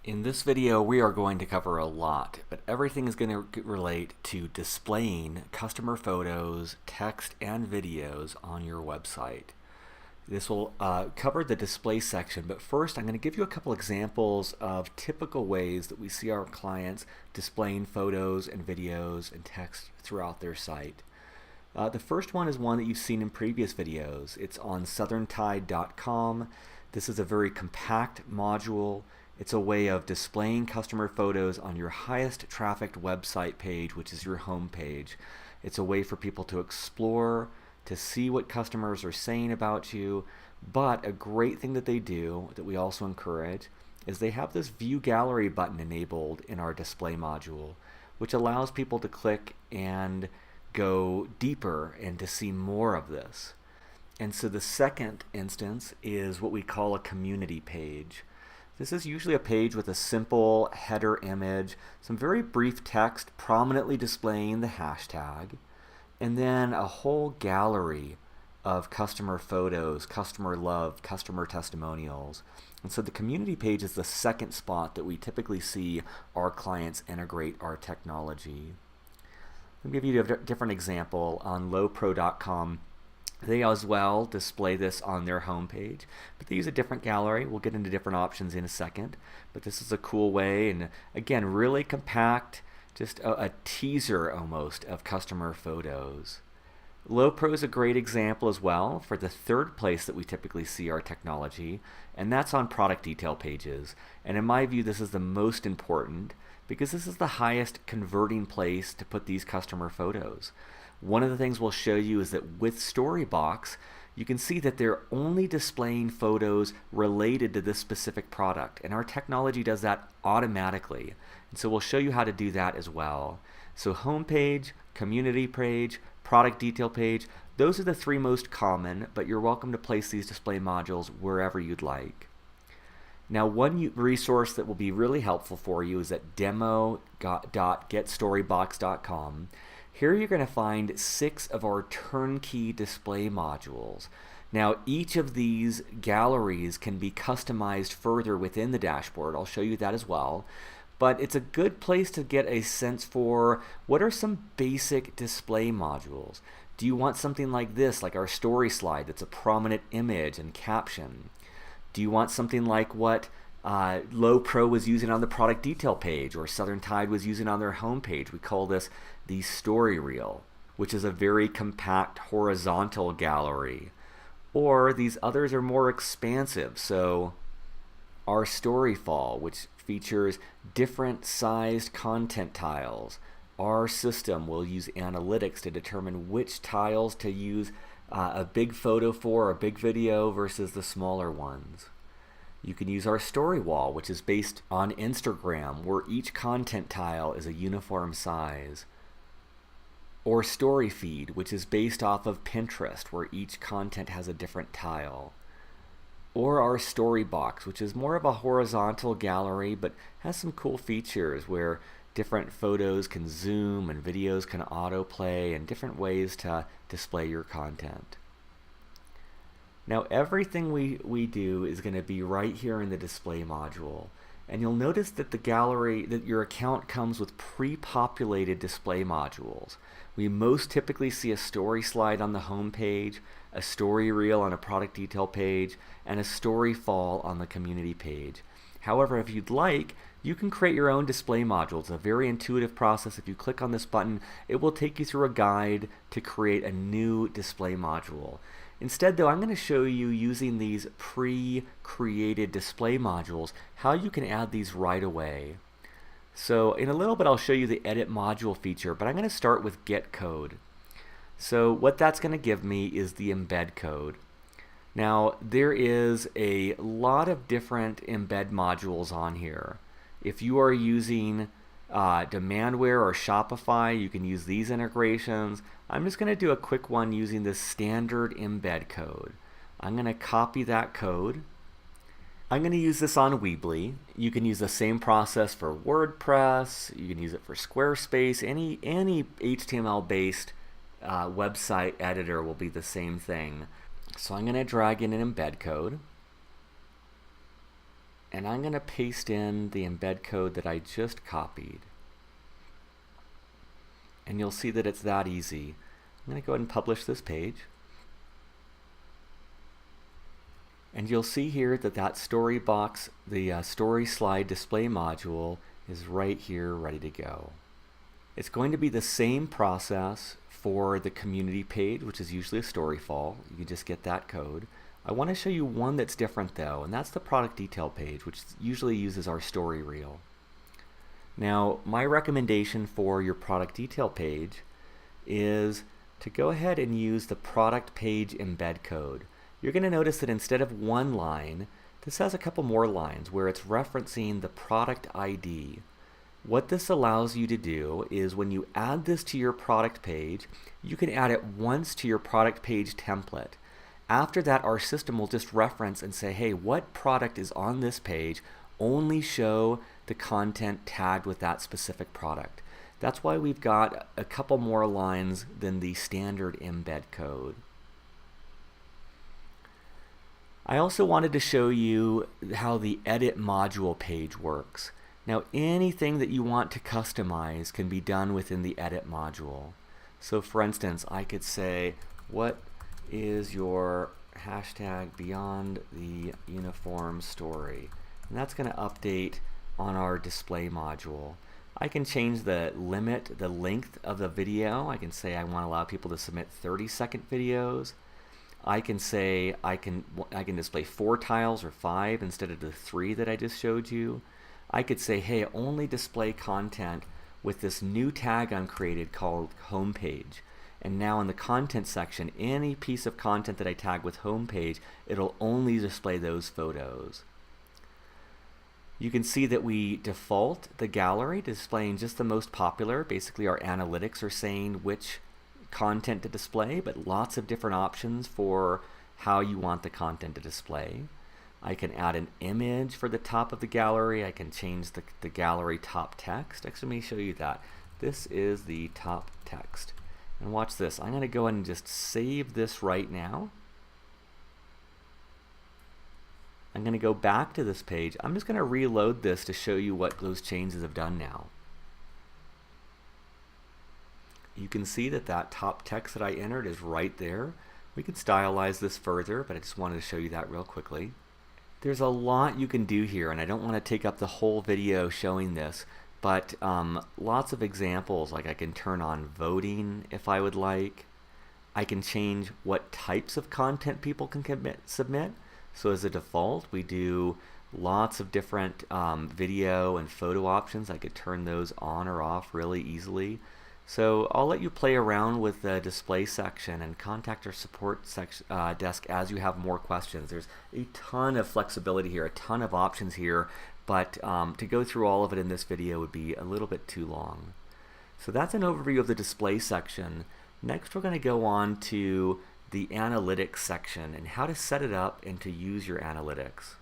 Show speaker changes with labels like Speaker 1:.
Speaker 1: In this video, we are going to cover a lot, but everything is going to relate to displaying customer photos, text, and videos on your website. This will cover the display section, but first I'm going to give you a couple examples of typical ways that we see our clients displaying photos and videos and text throughout their site. The first one is one that you've seen in previous videos. It's on southerntide.com. This is a very compact module. It's a way of displaying customer photos on your highest trafficked website page, which is your home page. It's a way for people to explore, to see what customers are saying about you, but a great thing that they do that we also encourage is they have this view gallery button enabled in our display module, which allows people to click and go deeper and to see more of this. And so the second instance is what we call a community page. This is usually a page with a simple header image, some very brief text prominently displaying the hashtag, and then a whole gallery of customer photos, customer love, customer testimonials. And so the community page is the second spot that we typically see our clients integrate our technology. I'll give you a different example on lowpro.com. They as well display this on their homepage, but they use a different gallery. We'll get into different options in a second, but this is a cool way, and again, really compact, just a teaser almost of customer photos. LowPro is a great example as well for the third place that we typically see our technology, and that's on product detail pages. And in my view, this is the most important because this is the highest converting place to put these customer photos. One of the things we'll show you is that with Storybox, you can see that they're only displaying photos related to this specific product, and our technology does that automatically. And so we'll show you how to do that as well. So homepage, community page, product detail page, those are the three most common, but you're welcome to place these display modules wherever you'd like. Now, one resource that will be really helpful for you is at demo.getstorybox.com. Here you're going to find 6 of our turnkey display modules. Now, each of these galleries can be customized further within the dashboard. I'll show you that as well. But it's a good place to get a sense for what are some basic display modules. Do you want something like this, like our story slide that's a prominent image and caption? Do you want something like what LowPro was using on the product detail page or Southern Tide was using on their homepage? We call this the story reel, which is a very compact horizontal gallery. Or these others are more expansive. So our story fall, which features different sized content tiles. Our system will use analytics to determine which tiles to use a big photo for, a big video versus the smaller ones. You can use our story wall, which is based on Instagram, where each content tile is a uniform size. Or story feed, which is based off of Pinterest, where each content has a different tile. Or our story box, which is more of a horizontal gallery, but has some cool features where different photos can zoom and videos can autoplay and different ways to display your content. Now everything we do is going to be right here in the display module, and you'll notice that the gallery, that your account comes with pre-populated display modules. We most typically see a story slide on the home page, a story reel on a product detail page, and a story fall on the community page. However, if you'd like, you can create your own display module. It's a very intuitive process. If you click on this button, it will take you through a guide to create a new display module. Instead, though, I'm going to show you using these pre-created display modules how you can add these right away. So in a little bit, I'll show you the edit module feature, but I'm going to start with get code. So what that's going to give me is the embed code. Now, there is a lot of different embed modules on here. If you are using Demandware or Shopify, you can use these integrations. I'm just going to do a quick one using the standard embed code. I'm going to copy that code. I'm going to use this on Weebly. You can use the same process for WordPress. You can use it for Squarespace. Any HTML-based website editor will be the same thing. So I'm going to drag in an embed code. And I'm going to paste in the embed code that I just copied. And you'll see that it's that easy. I'm going to go ahead and publish this page. And you'll see here that that story box, the story slide display module, is right here ready to go. It's going to be the same process for the community page, which is usually a story fall. You can just get that code. I want to show you one that's different though, and that's the product detail page, which usually uses our story reel. Now, my recommendation for your product detail page is to go ahead and use the product page embed code. You're going to notice that instead of one line, this has a couple more lines where it's referencing the product ID. What this allows you to do is when you add this to your product page, you can add it once to your product page template. After that, our system will just reference and say, hey, what product is on this page? Only show the content tagged with that specific product. That's why we've got a couple more lines than the standard embed code. I also wanted to show you how the edit module page works. Now, anything that you want to customize can be done within the edit module. So for instance, I could say, what is your hashtag beyond the uniform story? And that's going to update on our display module. I can change the limit, the length of the video. I can say I want to allow people to submit 30-second videos. I can say I can display 4 tiles or 5 instead of the 3 that I just showed you. I could say, hey, only display content with this new tag I'm created called homepage. And now in the content section, any piece of content that I tag with homepage, it'll only display those photos. You can see that we default the gallery displaying just the most popular. Basically, our analytics are saying which content to display, but lots of different options for how you want the content to display. I can add an image for the top of the gallery. I can change the gallery top text. Actually, let me show you that. This is the top text. And watch this. I'm going to go ahead and just save this right now. I'm going to go back to this page. I'm just going to reload this to show you what those changes have done now. You can see that that top text that I entered is right there. We could stylize this further, but I just wanted to show you that real quickly. There's a lot you can do here, and I don't want to take up the whole video showing this, but lots of examples, like I can turn on voting if I would like. I can change what types of content people can submit. So as a default, we do lots of different video and photo options. I could turn those on or off really easily. So I'll let you play around with the display section and contact our support desk as you have more questions. There's a ton of flexibility here, a ton of options here, but to go through all of it in this video would be a little bit too long. So that's an overview of the display section. Next, we're going to go on to the analytics section and how to set it up and to use your analytics.